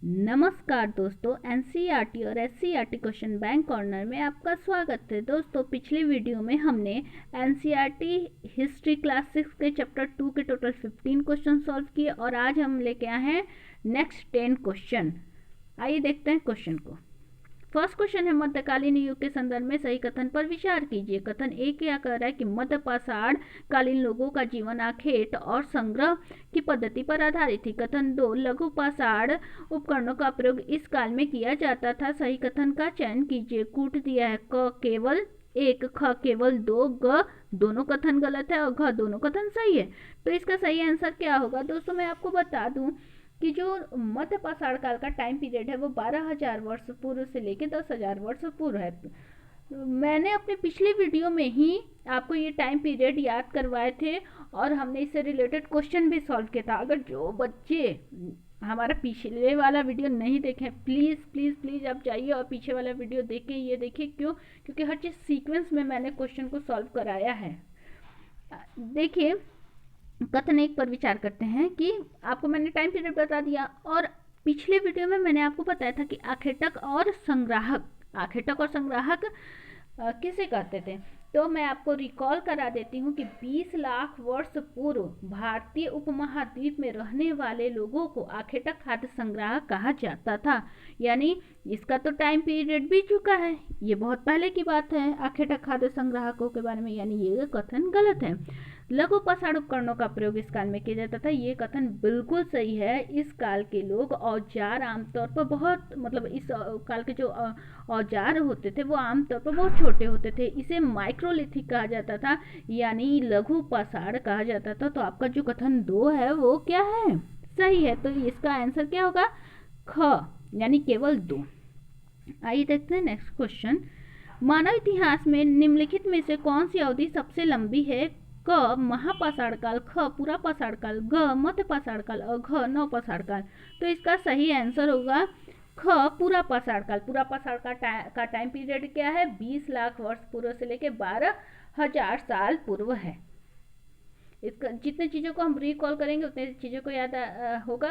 नमस्कार दोस्तों, एनसीईआरटी और एससीईआरटी क्वेश्चन बैंक कॉर्नर में आपका स्वागत है। दोस्तों, पिछले वीडियो में हमने एनसीईआरटी हिस्ट्री क्लास 6 के चैप्टर 2 के टोटल 15 क्वेश्चन सॉल्व किए और आज हम लेके आए हैं नेक्स्ट 10 क्वेश्चन। आइए देखते हैं क्वेश्चन को। फर्स्ट क्वेश्चन है, मध्यकालीन युग के संदर्भ में सही कथन पर विचार कीजिए। कथन ए क्या कह रहा है कि मध्य पाषाण कालीन लोगों का जीवन आखेट और संग्रह की पद्धति पर आधारित थी। कथन दो, लघु पाषाण उपकरणों का प्रयोग इस काल में किया जाता था। सही कथन का चयन कीजिए। कूट दिया है क केवल एक, ख केवल दो, ग दोनों कथन गलत है और घ दोनों कथन सही है। तो इसका सही आंसर क्या होगा? दोस्तों, मैं आपको बता दूं कि जो मध्य पाषाण काल का टाइम पीरियड है वो 12,000 वर्ष पूर्व से लेकर 10,000 वर्ष पूर्व है। मैंने अपने पिछले वीडियो में ही आपको ये टाइम पीरियड याद करवाए थे और हमने इससे रिलेटेड क्वेश्चन भी सॉल्व किया था। अगर जो बच्चे हमारा पिछले वाला वीडियो नहीं देखें, प्लीज़ प्लीज़ प्लीज़ आप जाइए और पीछे वाला वीडियो देखें। ये देखिए क्यों? क्योंकि हर चीज़ सीक्वेंस में मैंने क्वेश्चन को सॉल्व कराया है। देखिए, कथन एक पर विचार करते हैं कि आपको मैंने टाइम पीरियड बता दिया और पिछले वीडियो में मैंने आपको बताया था कि आखेटक और संग्राहक किसे कहते थे। तो मैं आपको रिकॉल करा देती हूँ कि 20 लाख वर्ष पूर्व भारतीय उपमहाद्वीप में रहने वाले लोगों को आखेटक खाद्य संग्राहक कहा जाता था। यानी इसका तो टाइम पीरियड भी चुका है, ये बहुत पहले की बात है आखेटक खाद्य संग्राहकों के बारे में, यानी ये कथन गलत है। लघु पाषाण उपकरणों का प्रयोग इस काल में किया जाता था, ये कथन बिल्कुल सही है। इस काल के लोग औजार आमतौर पर बहुत इस काल के जो औजार होते थे वो आमतौर पर बहुत छोटे होते थे। इसे माइक्रोलिथिक कहा जाता था, यानी लघु पाषाण कहा जाता था। तो आपका जो कथन 2 है वो क्या है? सही है। तो इसका आंसर क्या होगा? ख, यानी केवल 2। आइए देखते हैं नेक्स्ट क्वेश्चन। मानव इतिहास में निम्नलिखित में से कौन सी अवधि सबसे लंबी है? क महापाषाण काल, ख पूरा पाषाण काल, ग मध्य पाषाण काल और घ नव पाषाण काल। तो इसका सही आंसर होगा ख पूरा पाषाण काल। पूरा पाषाण का टाइम पीरियड क्या है? 20 लाख वर्ष पूर्व से लेकर 12,000 साल पूर्व है। इसका जितने चीज़ों को हम रिकॉल करेंगे उतने चीज़ों को याद होगा।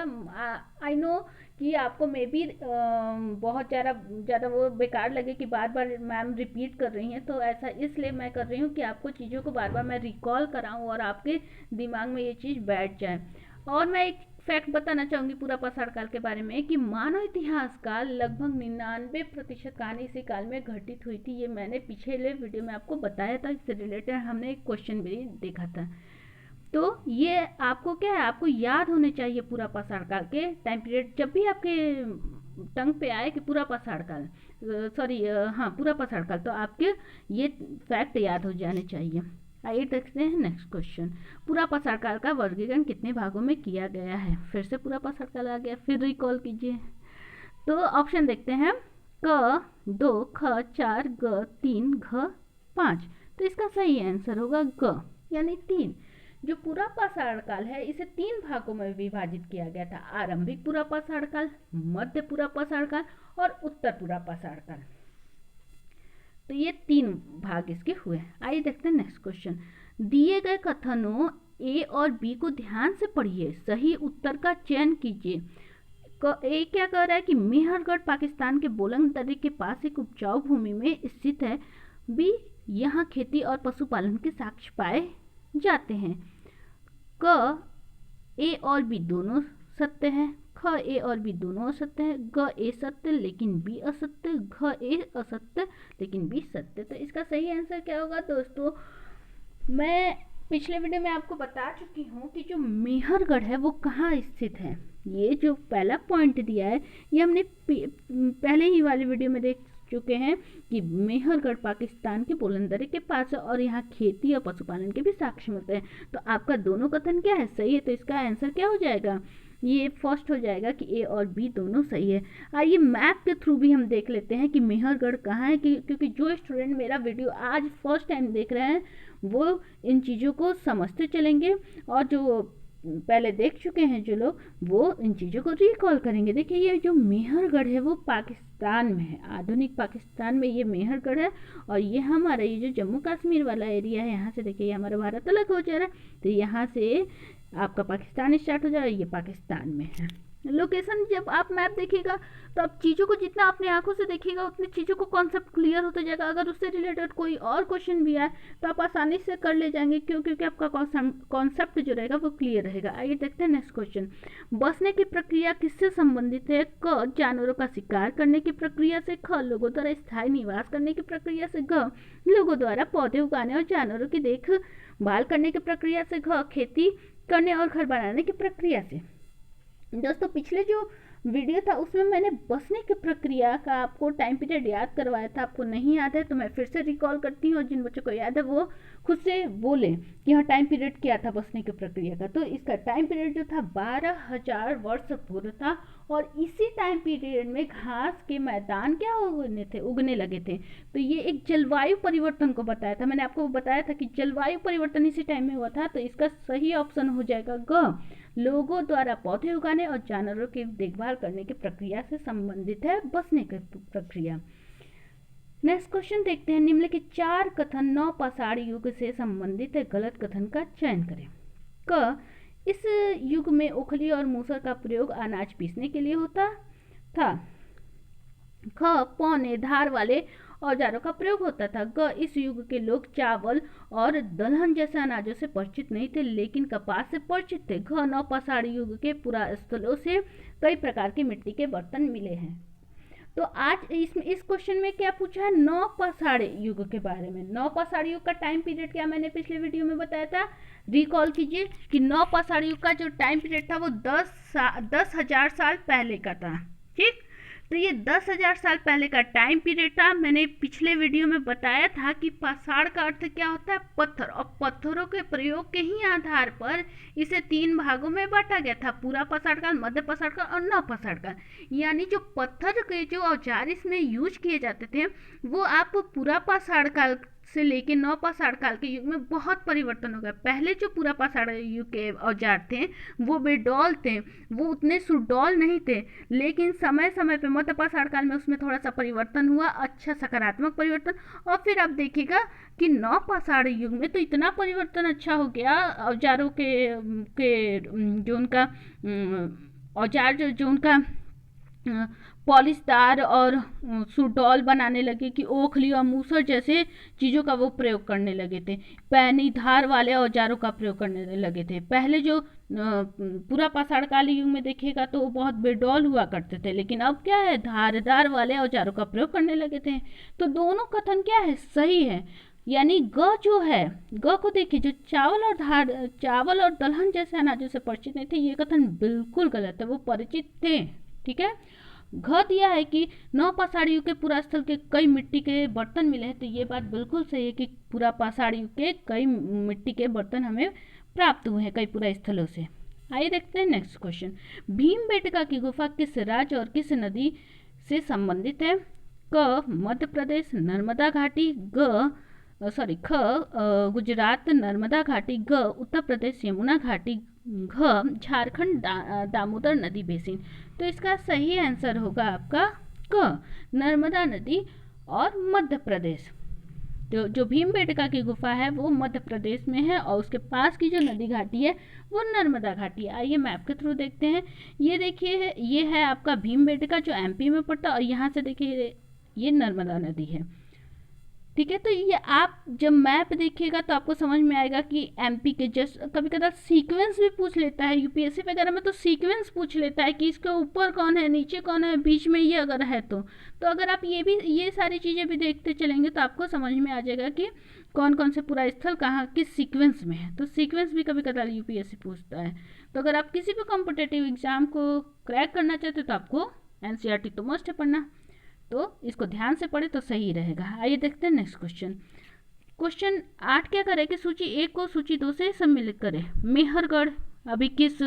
आई नो कि आपको मे बी बहुत ज़्यादा वो बेकार लगे कि बार बार मैम रिपीट कर रही हैं, तो ऐसा इसलिए मैं कर रही हूँ कि आपको चीज़ों को बार बार मैं रिकॉल कराऊँ और आपके दिमाग में ये चीज़ बैठ जाए। और मैं एक फैक्ट बताना चाहूँगी पूरा पाषाण काल के बारे में कि मानव इतिहास का लगभग 99% कहानी इसी काल में घटित हुई थी। ये मैंने पिछले वीडियो में आपको बताया था, इससे रिलेटेड हमने एक क्वेश्चन भी देखा था। तो ये आपको क्या है, आपको याद होने चाहिए पूरा पाषाण काल के टाइम पीरियड। जब भी आपके टंग पे आए कि पूरा पाषाण काल, पूरा पाषाण काल, तो आपके ये फैक्ट याद हो जाने चाहिए। आइए देखते हैं नेक्स्ट क्वेश्चन। पूरा पाषाण काल का वर्गीकरण कितने भागों में किया गया है? फिर से पूरा पाषाण काल आ गया, फिर रिकॉल कीजिए। तो ऑप्शन देखते हैं, क 2, ख 4, ग 3, घ 5। तो इसका सही आंसर होगा ग, यानी 3। जो पूरा पाषाण काल है इसे 3 भागों में विभाजित किया गया था: आरंभिक पूरा पाषाण काल, मध्य पूरा पाषाण काल और उत्तर पूरा पाषाण काल। तो ये 3 भाग इसके हुए। आइए देखते हैं नेक्स्ट क्वेश्चन। दिए गए कथनों ए और बी को ध्यान से पढ़िए, सही उत्तर का चयन कीजिए। ए क्या कह रहा है कि मेहरगढ़ पाकिस्तान के बोलंग दर्रे के पास एक उपजाऊ भूमि में स्थित है। बी, यहाँ खेती और पशुपालन के साक्ष्य पाए जाते हैं। क ए और बी दोनों सत्य है, ख ए और बी दोनों असत्य है, ग ए सत्य लेकिन बी असत्य, घ ए असत्य लेकिन बी सत्य। तो इसका सही आंसर क्या होगा? दोस्तों, मैं पिछले वीडियो में आपको बता चुकी हूँ कि जो मेहरगढ़ है वो कहाँ स्थित है। ये जो पहला पॉइंट दिया है ये हमने पहले ही वाले वीडियो में देख चुके हैं कि मेहरगढ़ पाकिस्तान के बोलन दर्रे के पास है और यहाँ खेती और पशुपालन के भी साक्ष्य मिलते हैं। तो आपका दोनों कथन क्या है? सही है। तो इसका आंसर क्या हो जाएगा? ये फर्स्ट हो जाएगा कि ए और बी दोनों सही है। आइए मैप के थ्रू भी हम देख लेते हैं कि मेहरगढ़ कहाँ है, क्योंकि जो स्टूडेंट मेरा वीडियो आज फर्स्ट टाइम देख रहे हैं वो इन चीज़ों को समझते चलेंगे और जो पहले देख चुके हैं जो लोग वो इन चीज़ों को रिकॉल करेंगे। देखिए, ये जो मेहरगढ़ है वो पाकिस्तान में है, आधुनिक पाकिस्तान में ये मेहरगढ़ है। और ये हमारा ये जो जम्मू कश्मीर वाला एरिया है, यहाँ से देखिए ये हमारा भारत अलग हो जा रहा है, तो यहाँ से आपका पाकिस्तान स्टार्ट हो जा रहा है, ये पाकिस्तान में है। लोकेशन जब आप मैप देखिएगा तो आप चीज़ों को जितना अपने आंखों से देखिएगा उतनी चीज़ों को कॉन्सेप्ट क्लियर होता जाएगा। अगर उससे रिलेटेड कोई और क्वेश्चन भी आए तो आप आसानी से कर ले जाएंगे, क्यों? क्योंकि आपका कॉन्सेप्ट जो रहेगा वो क्लियर रहेगा। आइए देखते हैं नेक्स्ट क्वेश्चन। बसने की प्रक्रिया किससे संबंधित है? क, जानवरों का शिकार करने की प्रक्रिया से। ख, लोगों द्वारा स्थायी निवास करने की प्रक्रिया से। ग, लोगों द्वारा पौधे उगाने और जानवरों की देखभाल करने की प्रक्रिया से। घ, खेती करने और घर बनाने की प्रक्रिया से। दोस्तों पिछले जो वीडियो था उसमें मैंने बसने की प्रक्रिया का आपको टाइम पीरियड याद करवाया था। आपको नहीं याद है तो मैं फिर से रिकॉल करती हूँ, और जिन बच्चों को याद है वो खुद से बोले कि हाँ टाइम पीरियड क्या था बसने की प्रक्रिया का। तो इसका टाइम पीरियड जो था 12,000 वर्ष पूर्व था, और इसी टाइम पीरियड में घास के मैदान क्या उगने लगे थे। तो ये एक जलवायु परिवर्तन को बताया था। मैंने आपको बताया था कि जलवायु परिवर्तन इसी टाइम में हुआ था। तो इसका सही ऑप्शन हो जाएगा ग, लोगों द्वारा पौधे उगाने और जानवरों की देखभाल करने की प्रक्रिया से संबंधित है बसने की प्रक्रिया। नेक्स्ट क्वेश्चन देखते हैं। निम्नलिखित 4 कथन नवपाषाण युग से संबंधित है, गलत कथन का चयन करें। क, इस युग में ओखली और मूसर का प्रयोग अनाज पीसने के लिए होता था। ख, पौने धार वाले औजारों का प्रयोग होता था। ग, इस युग के लोग चावल और दलहन जैसे अनाजों से परिचित नहीं थे, लेकिन कपास से परिचित थे। घ, नवपाषाण युग के पुरास्थलों से कई प्रकार के मिट्टी के बर्तन मिले हैं। तो आज इस क्वेश्चन में क्या पूछा है? नवपाषाण युग के बारे में। नवपाषाण युग का टाइम पीरियड क्या मैंने पिछले वीडियो में बताया था, रिकॉल कीजिए कि नवपाषाण युग का जो टाइम पीरियड था वो 10,000 साल पहले का था। ठीक, तो ये 10,000 साल पहले का टाइम पीरियड था। मैंने पिछले वीडियो में बताया था कि पाषाण का अर्थ क्या होता है? पत्थर, और पत्थरों के प्रयोग के ही आधार पर इसे 3 भागों में बांटा गया था, पूरा पाषाण काल, मध्य पाषाण काल और नवपाषाण काल। यानी जो पत्थर के जो औजार इसमें यूज किए जाते थे वो आप पूरा पाषाण काल से लेके नवपाषाण काल के युग में बहुत परिवर्तन हो गया। पहले जो पूरा पाषाण युग के औजार थे वो बेडौल थे, वो उतने सुडौल नहीं थे, लेकिन समय समय पे मध्य पाषाण काल में उसमें थोड़ा सा परिवर्तन हुआ, अच्छा सकारात्मक परिवर्तन। और फिर आप देखिएगा कि नवपाषाण युग में तो इतना परिवर्तन अच्छा हो गया औजारों के जो उनका औजार जो उनका पॉलिशदार और सुडौल बनाने लगे कि ओखली और मूसर जैसे चीज़ों का वो प्रयोग करने लगे थे। पैनी धार वाले औजारों का प्रयोग करने लगे थे। पहले जो पूरा पाषाण काल युग में देखिएगा तो वो बहुत बेडौल हुआ करते थे, लेकिन अब क्या है, धारदार वाले औजारों का प्रयोग करने लगे थे। तो दोनों कथन क्या है, सही है। यानी ग जो है, ग को देखिए, जो चावल और दलहन जैसे अनाजों से परिचित नहीं थे, ये कथन बिल्कुल गलत है, वो परिचित थे। ठीक है। घ दिया है कि नवपाषाण युग के पुरास्थल के कई मिट्टी के बर्तन मिले हैं, तो ये बात बिल्कुल सही है कि पूरा पाषाण युग के कई मिट्टी के बर्तन हमें प्राप्त हुए हैं कई पुरा स्थलों से। आइए देखते हैं नेक्स्ट क्वेश्चन। भीमबेटका की गुफा किस राज्य और किस नदी से संबंधित है? क, मध्य प्रदेश नर्मदा घाटी। ख, गुजरात नर्मदा घाटी। ग, उत्तर प्रदेश यमुना घाटी। घ, झारखंड दामोदर नदी बेसिन। तो इसका सही आंसर होगा आपका क, नर्मदा नदी और मध्य प्रदेश। तो जो भीमबेटका की गुफा है वो मध्य प्रदेश में है, और उसके पास की जो नदी घाटी है वो नर्मदा घाटी है। आइए मैप के थ्रू देखते हैं। ये देखिए, ये है आपका भीमबेटका जो एमपी में पड़ता है, और यहाँ से देखिए ये नर्मदा नदी है। ठीक है। तो ये आप जब मैप देखिएगा तो आपको समझ में आएगा कि एमपी के जस्ट कभी कभी सीक्वेंस भी पूछ लेता है यूपीएससी वगैरह में, तो सीक्वेंस पूछ लेता है कि इसके ऊपर कौन है, नीचे कौन है, बीच में ये अगर है तो अगर आप ये सारी चीज़ें भी देखते चलेंगे तो आपको समझ में आ जाएगा कि कौन कौन से पूरा स्थल कहाँ किस सीक्वेंस में है। तो सीक्वेंस भी कभी कभार यूपीएससी पूछता है। तो अगर आप किसी भी कॉम्पिटेटिव एग्जाम को क्रैक करना चाहते तो आपको एनसीईआरटी तो मस्ट है पढ़ना, तो इसको ध्यान से पढ़े तो सही रहेगा। आइए देखते हैं नेक्स्ट क्वेश्चन। क्वेश्चन 8 क्या करे कि सूची 1 को सूची 2 से सम्मिलित करे। मेहरगढ़ अभी किस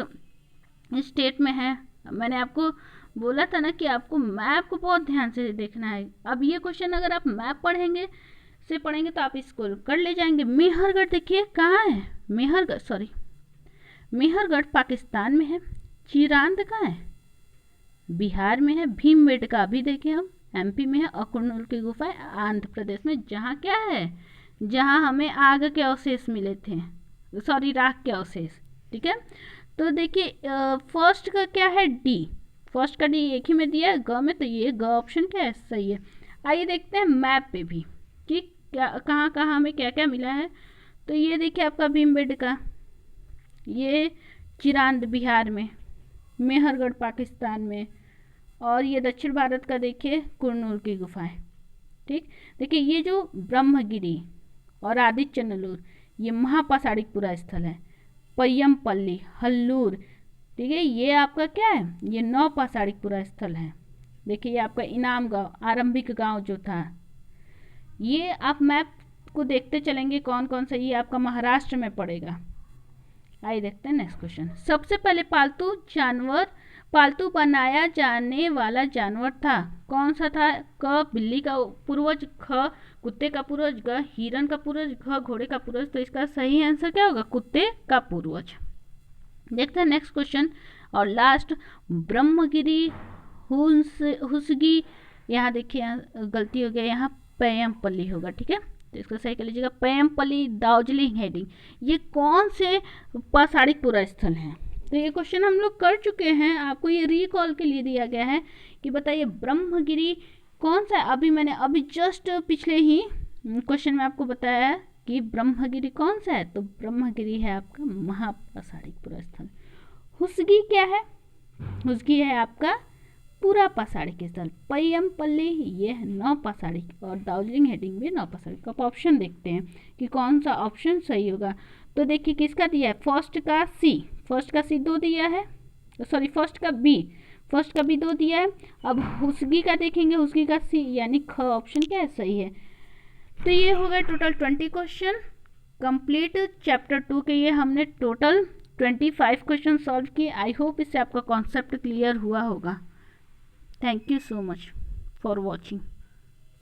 स्टेट में है? मैंने आपको बोला था ना कि आपको मैप को बहुत ध्यान से देखना है। अब ये क्वेश्चन अगर आप मैप पढ़ेंगे तो आप इसको कर ले जाएंगे। मेहरगढ़ देखिए कहाँ है, मेहरगढ़ पाकिस्तान में है। चिरांद कहाँ है, बिहार में है। भीमबेटका अभी देखें हम एमपी में है, और कुरनूल की गुफा आंध्र प्रदेश में, जहाँ क्या है, जहाँ हमें आग के अवशेष मिले थे, राख के अवशेष। ठीक है। तो देखिए फर्स्ट का क्या है, डी, फर्स्ट का डी एक ही में दिया है ग में, तो ये ग ऑप्शन क्या है, सही है। आइए देखते हैं मैप पे भी कि क्या कहाँ कहाँ हमें क्या क्या मिला है। तो ये देखिए आपका भीमबेटका, ये चिरांद बिहार में, मेहरगढ़ पाकिस्तान में, और ये दक्षिण भारत का देखिए कुरनूल की गुफाएं। ठीक, देखिए ये जो ब्रह्मगिरी और आदित्यनल्लूर ये महापाषाणिकपुरा स्थल है। पय्यमपल्ली, हल्लूर, ठीक है, ये आपका क्या है, ये नवपाषाणिकपुरा स्थल है। देखिए ये आपका इनाम गांव, आरंभिक गांव जो था, ये आप मैप को देखते चलेंगे कौन कौन सा, ये आपका महाराष्ट्र में पड़ेगा। आइए देखते हैं नेक्स्ट क्वेश्चन। सबसे पहले पालतू बनाया जाने वाला जानवर था, कौन सा था? क बिल्ली का पूर्वज, ख कुत्ते का पूर्वज, ग हिरन का पूर्वज, घ घोड़े का पूर्वज। तो इसका सही आंसर क्या होगा, कुत्ते का पूर्वज। देखते हैं नेक्स्ट क्वेश्चन और लास्ट। ब्रह्मगिरी, हुसगी, यहाँ देखिए गलती हो गया, यहाँ पय्यमपल्ली होगा, ठीक है, तो इसको सही कर लीजिएगा। पय्यमपल्ली, दार्जिलिंग हेडिंग, ये कौन से पाषाणिकपुरा स्थल हैं? तो ये क्वेश्चन हम लोग कर चुके हैं, आपको ये रिकॉल के लिए दिया गया है कि बताइए ब्रह्मगिरी कौन सा है। मैंने अभी जस्ट पिछले ही क्वेश्चन में आपको बताया कि ब्रह्मगिरी कौन सा है, तो ब्रह्मगिरी है आपका महापाषाणिकपुरा स्थल। हुसगी क्या है? हुसगी है आपका पूरा पाषाणिक स्थल। पय्यमपल्ली ये है नवपाषाणिक, और दार्जिलिंग हेडिंग भी नवपाषाणिक। अब ऑप्शन देखते हैं कि कौन सा ऑप्शन सही होगा। तो देखिए किसका दिया है, फर्स्ट का सी 2 दिया है, सॉरी फर्स्ट का बी 2 दिया है। अब हुसगी का देखेंगे, हुसगी का सी, यानी ख ऑप्शन क्या है, सही है। तो ये हो गए टोटल 20 क्वेश्चन कंप्लीट। चैप्टर 2 के ये हमने टोटल 25 क्वेश्चन सॉल्व किए। आई होप इससे आपका कॉन्सेप्ट क्लियर हुआ होगा। Thank you so much for watching.